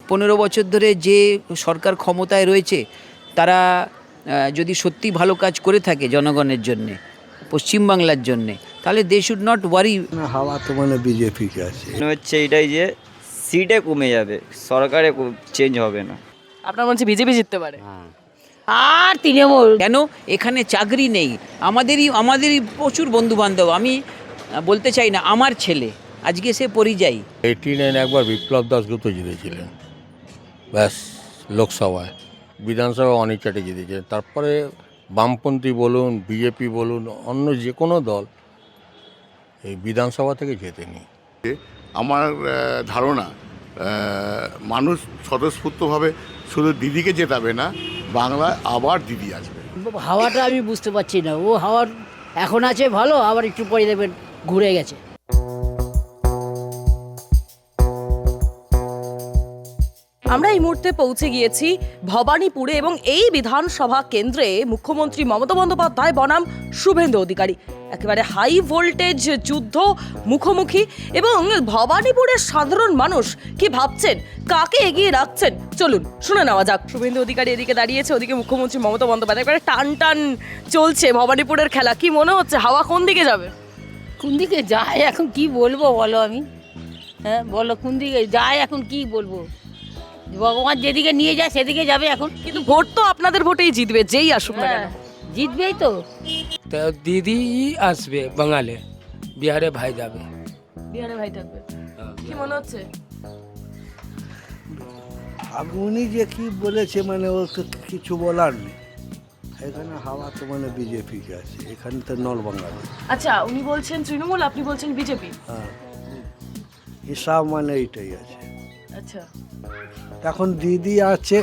15 বছর ধরে যে সরকার ক্ষমতায় রয়েছে তারা যদি সত্যি ভালো কাজ করে থাকে জনগণের জন্যে, পশ্চিমবাংলার জন্যে, তাহলে দে শুড নট ওয়ারি। হাওয়া তো মানে বিজেপিকে আছে। মনে হচ্ছে এটাই যে সিটে কমে যাবে, সরকারে চেঞ্জ হবে না। আপনার মনে হচ্ছে বিজেপি জিততে পারে? আর তৃণমূল কেন? এখানে চাকরি নেই। আমাদেরই প্রচুর বন্ধুবান্ধব, আমি বলতে চাই না, আমার ছেলে আজকে সে পরিযায়ী। 89 একবার বিপ্লব দাশগুপ্ত জিতেছিলেন, ব্যাস লোকসভায়। বিধানসভা অনেক চাটে জিতেছিলেন। তারপরে বামপন্থী বলুন, বিজেপি বলুন, অন্য যে কোনো দল এই বিধানসভা থেকে জেতেনি। আমার ধারণা মানুষ স্বতঃস্ফূর্তভাবে শুধু দিদিকে জেতাবে না, বাংলায় আবার দিদি আসবে। হাওয়াটা আমি বুঝতে পারছি না, ও হাওয়ার এখন আছে ভালো, আবার একটু পরে দেখবেন ঘুরে গেছে। আমরা এই মুহূর্তে পৌঁছে গিয়েছি ভবানীপুরে এবং এই বিধানসভা কেন্দ্রে মুখ্যমন্ত্রী মমতা বন্দ্যোপাধ্যায় বনাম শুভেন্দু অধিকারী একেবারে হাই ভোল্টেজ যুদ্ধ মুখোমুখি। এবং ভবানীপুরের সাধারণ মানুষ কি ভাবছেন, কাকে এগিয়ে রাখছেন, চলুন শুনে নেওয়া যাক। শুভেন্দু অধিকারী এদিকে দাঁড়িয়েছে, ওদিকে মুখ্যমন্ত্রী মমতা বন্দ্যোপাধ্যায়, একেবারে টান টান চলছে ভবানীপুরের খেলা। কি মনে হচ্ছে হাওয়া কোন দিকে যাবে? কোন দিকে যায় এখন কি বলবো বলো, আমি হ্যাঁ বলো কোন দিকে যায় এখন কি বলবো, ভগবান যেদিকে নিয়ে যায় সেদিকে যাবে এখন। কিন্তু ভোট তো আপনাদের ভোটেই জিতবে, যেই আসুক না কেন। হ্যাঁ, জিতবেই তো। তো দিদি আসবে বাঙালি, বিহারে ভাই যাবে। বিহারে ভাই থাকবে, কি মনে হচ্ছে? উনি যে কি বলেছে মানে ও তো কিছু বলার নেই। এখানে হাওয়া তো মানে বিজেপিকে আছে, এখানে তো নল বাঙালি। আচ্ছা, উনি বলছেন তৃণমূল, আপনি বলছেন বিজেপি। হ্যাঁ, হিসাব মানে এইটাই আছে। আচ্ছা, এখন দিদি আছে,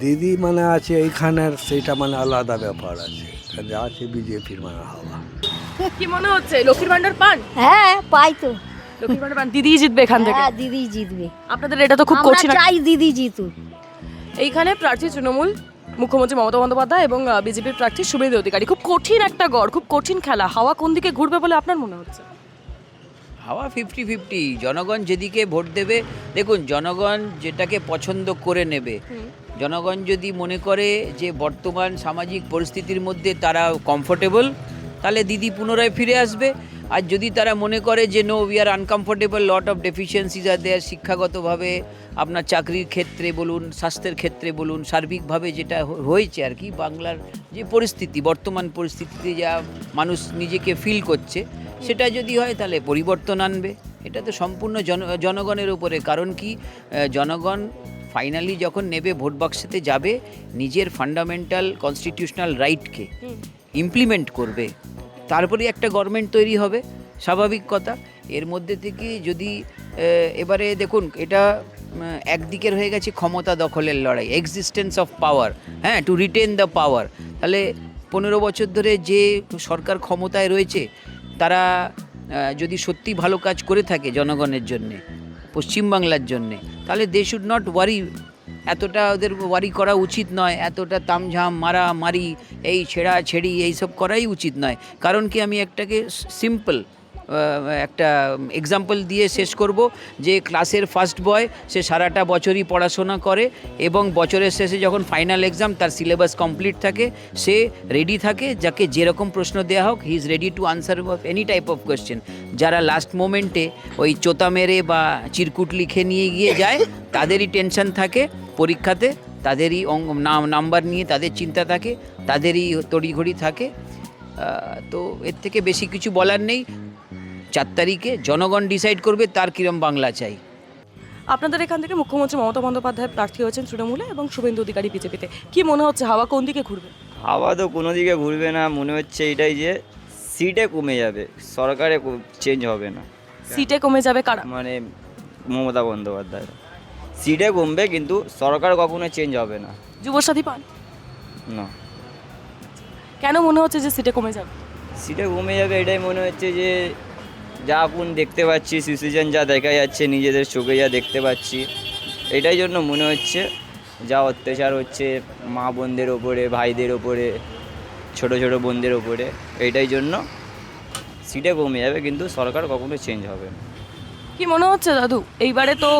দিদি মানে আছে এইখানের, সেইটা মানে আলাদা ব্যাপার আছে। এখানে আছে বিজেপির মানে হাওয়া। কি মনে হচ্ছে লক্ষ্মীর ভান্ডার পান? হ্যাঁ পাই তো। লক্ষ্মীর ভান্ডার পান, দিদি জিতবে এখান থেকে? হ্যাঁ দিদি জিতবে, আপনাদের এটা তো খুব আমরা কঠিন। চাই দিদি জিতুক। এইখানে প্রার্থী তৃণমূল মুখ্যমন্ত্রী মমতা বন্দ্যোপাধ্যায় এবং বিজেপির প্রার্থী শুভেন্দু অধিকারী। খুব কঠিন একটা গড়, খুব কঠিন খেলা। হাওয়া কোন দিকে ঘুরবে বলে আপনার মনে হচ্ছে? হাওয়া 50-50, জনগণ যেদিকে ভোট দেবে। দেখুন, জনগণ যেটাকে পছন্দ করে নেবে, জনগণ যদি মনে করে যে বর্তমান সামাজিক পরিস্থিতির মধ্যে তারা কমফোর্টেবল, তাহলে দিদি পুনরায় ফিরে আসবে। আর যদি তারা মনে করে যে no, we are uncomfortable, lot of deficiencies are there, শিক্ষাগতভাবে, আপনার চাকরির ক্ষেত্রে বলুন, স্বাস্থ্যের ক্ষেত্রে বলুন, সার্বিকভাবে যেটা হয়েছে আর কি, বাংলার যে পরিস্থিতি, বর্তমান পরিস্থিতিতে যা মানুষ নিজেকে ফিল করছে, সেটা যদি হয় তাহলে পরিবর্তন আনবে। এটা তো সম্পূর্ণ জনগণের উপরে। কারণ কি, জনগণ ফাইনালি যখন নেবে, ভোট বাক্সেতে যাবে, নিজের ফান্ডামেন্টাল কনস্টিটিউশনাল রাইটকে ইমপ্লিমেন্ট করবে, তারপরে একটা গভর্নমেন্ট তৈরি হবে, স্বাভাবিক কথা। এর মধ্যে থেকে যদি এবারে দেখুন, এটা একদিকের হয়ে গেছে ক্ষমতা দখলের লড়াই, এক্সিস্টেন্স অফ পাওয়ার, হ্যাঁ, টু রিটেন দ্য পাওয়ার। তাহলে 15 বছর ধরে যে সরকার ক্ষমতায় রয়েছে তারা যদি সত্যি ভালো কাজ করে থাকে জনগণের জন্যে, পশ্চিমবাংলার জন্যে, তাহলে দে শুড নট ওয়ারি। এতটা ওদের ওয়ারি করা উচিত নয়, এতটা তামঝাম মারামারি, এই ছেঁড়াছেড়ি এইসব করাই উচিত নয়। কারণ কি, আমি একটাকে সিম্পল একটা এক্সাম্পল দিয়ে শেষ করব, যে ক্লাসের ফার্স্ট বয়, সে সারাটা বছরই পড়াশোনা করে এবং বছরের শেষে যখন ফাইনাল এক্সাম, তার সিলেবাস কমপ্লিট থাকে, সে রেডি থাকে, যাকে যেরকম প্রশ্ন দেওয়া হোক he is ready to answer any type of question. যারা লাস্ট মোমেন্টে ওই চোতা মেরে বা চিরকুট লিখে নিয়ে গিয়ে যায়, তাদেরই টেনশন থাকে পরীক্ষাতে, তাদেরই নাম্বার নিয়ে তাদের চিন্তা থাকে, তাদেরই তড়িঘড়ি থাকে। তো এর থেকে বেশি কিছু বলার নেই। 4 তারিখে জনগণ ডিসাইড করবে তার কিরম বাংলা চাই। আপনাদের এখান থেকে মুখ্যমন্ত্রী মমতা বন্দ্যোপাধ্যায় প্রার্থী হয়েছেন তৃণমূলে এবং শুভেন্দু অধিকারী বিজেপিতে। কি মনে হচ্ছে হাওয়া কোন দিকে ঘুরবে? হাওয়া তো কোনো দিকে ঘুরবে না, মনে হচ্ছে এটাই যে সিটে কমে যাবে, সরকারে চেঞ্জ হবে না। সিটে কমে যাবে কারা? মানে মমতা বন্দ্যোপাধ্যায় সিটে কমবে, কিন্তু সরকার কখনো চেঞ্জ হবে না। যুবসাথী পান না। কেন মনে হচ্ছে যে সিটে কমে যাবে? সিটে কমে যাবে এটাই মনে হচ্ছে, যে যা এখন দেখতে পাচ্ছি, সিচুয়েশন যা দেখা যাচ্ছে, নিজেদের চোখে যা দেখতে পাচ্ছি, এটাই জন্য মনে হচ্ছে যা অত্যাচার হচ্ছে মা বোনদের ওপরে, ভাইদের ওপরে, ছোট ছোট বোনদের ওপরে, এইটাই জন্য সিটে কমে যাবে, কিন্তু সরকার কখনো চেঞ্জ হবে না। কি মনে হচ্ছে দাদু, এইবারে তো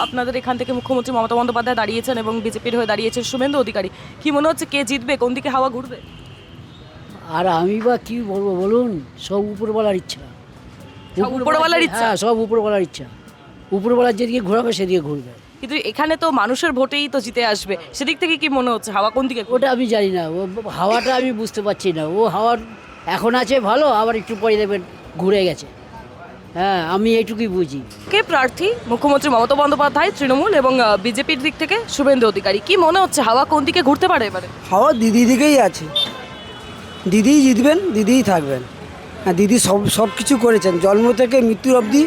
আপনাদের এখান থেকে মুখ্যমন্ত্রী মমতা বন্দ্যোপাধ্যায় দাঁড়িয়েছেন এবং বিজেপির হয়ে দাঁড়িয়েছেন শুভেন্দু অধিকারী, কি মনে হচ্ছে কে জিতবে, কোন দিকে হাওয়া ঘুরবে? আর আমি বা কি বলবো বলুন, সব উপরওয়ালার ইচ্ছা। সব উপরওয়ালার ইচ্ছা? হ্যাঁ, সব উপরওয়ালার ইচ্ছা। উপরওয়ালার যেদিকে ঘোরাবে সেদিকে ঘুরবে। কিন্তু এখানে তো মানুষের ভোটেই তো জিতে আসবে, সেদিক থেকে কি মনে হচ্ছে হাওয়া কোন দিকে ঘুরবে? ওটা আমি জানি না, ও হাওয়াটা আমি বুঝতে পারছি না। ও হাওয়ার এখন আছে ভালো, আবার একটু পরে দেখবেন ঘুরে গেছে। হ্যাঁ, আমি এইটুকুই বুঝি। কে প্রার্থী? মুখ্যমন্ত্রী মমতা বন্দ্যোপাধ্যায় তৃণমূল এবং বিজেপির দিক থেকে শুভেন্দু অধিকারী। কি মনে হচ্ছে হাওয়া কোন দিকে ঘুরতে পারে এবারে? হাওয়া দিদি দিকেই আছে, দিদিই জিতবেন, দিদিই থাকবেন। হ্যাঁ, দিদি সব কিছু করেছেন, জন্ম থেকে মৃত্যুর অবধি।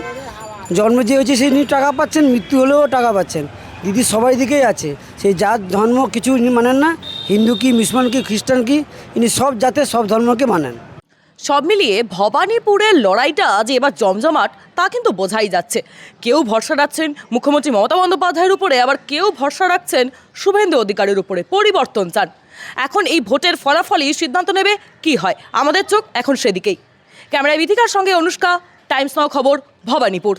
জন্ম যে হয়েছে সেই নিয়ে টাকা পাচ্ছেন, মৃত্যু হলেও টাকা পাচ্ছেন। দিদি সবাই দিকেই আছে, সেই জাত ধর্ম কিছু ইনি মানেন না, হিন্দু কি মুসলমান কি খ্রিস্টান কি, ইনি সব জাতের সব ধর্মকে মানেন। সব মিলিয়ে ভবানীপুরের লড়াইটা যে এবার জমজমাট তা কিন্তু বোঝাই যাচ্ছে। কেউ ভরসা রাখছেন মুখ্যমন্ত্রী মমতা বন্দ্যোপাধ্যায়ের উপরে, আবার কেউ ভরসা রাখছেন শুভেন্দু অধিকারীর উপরে। পরিবর্তন চান। এখন এই ভোটের ফলাফলই সিদ্ধান্ত নেবে কি হয়। আমাদের চোখ এখন সেদিকেই। ক্যামেরায় বিথিকার সঙ্গে অনুষ্কা, টাইমস নাও খবর, ভবানীপুর।